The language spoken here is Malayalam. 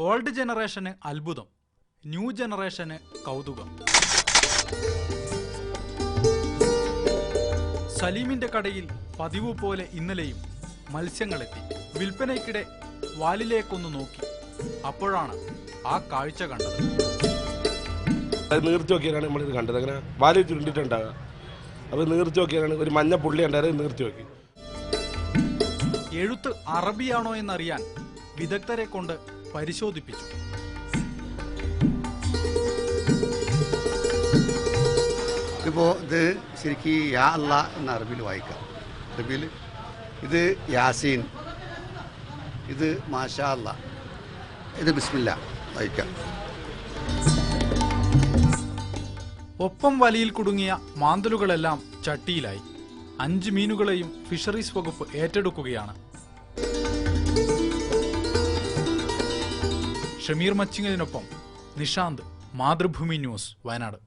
ഓൾഡ് ജനറേഷന് അത്ഭുതം, ന്യൂ ജനറേഷന് കൗതുകം. സലീമിന്റെ കടയിൽ പതിവ് പോലെ ഇന്നലെയും മത്സ്യങ്ങളെത്തി. വിൽപ്പനയ്ക്കിടെ വാലിലേക്കൊന്ന് നോക്കി. അപ്പോഴാണ് ആ കാഴ്ച കണ്ടത്. നീർത്തി നോക്കിയാണ് നമ്മളിത് കണ്ടത്. അങ്ങനെ വാല് ചുരുണ്ടിട്ടുണ്ടാകുക. അപ്പോൾ നീർത്തി നോക്കിയാണ് ഒരു മഞ്ഞ പുള്ളി ഉണ്ടായത്. നീർത്തി നോക്കി. എഴുത്ത് അറബിയാണോ എന്നറിയാൻ വിദഗ്ധരെ കൊണ്ട് പരിശോധിപ്പിച്ചു. ഇപ്പോൾ ഇത് ശരിക്കും യാ അല്ലാ എന്ന അറബിയിൽ വായിക്കാം. അറബിയിൽ ഇത് യാസീൻ, ഇത് മാഷാ അല്ലാ, ഇത് ബിസ്മില്ല വായിക്കാം. ഒപ്പം വലയിൽ കുടുങ്ങിയ മാന്തലുകളെല്ലാം ചട്ടിയിലായി. 5 മീനുകളെയും ഫിഷറീസ് വകുപ്പ് ഏറ്റെടുക്കുകയാണ്. ഷമീർ മച്ചിങ്ങലിനൊപ്പം നിഷാന്ത്, മാതൃഭൂമി ന്യൂസ്, വയനാട്.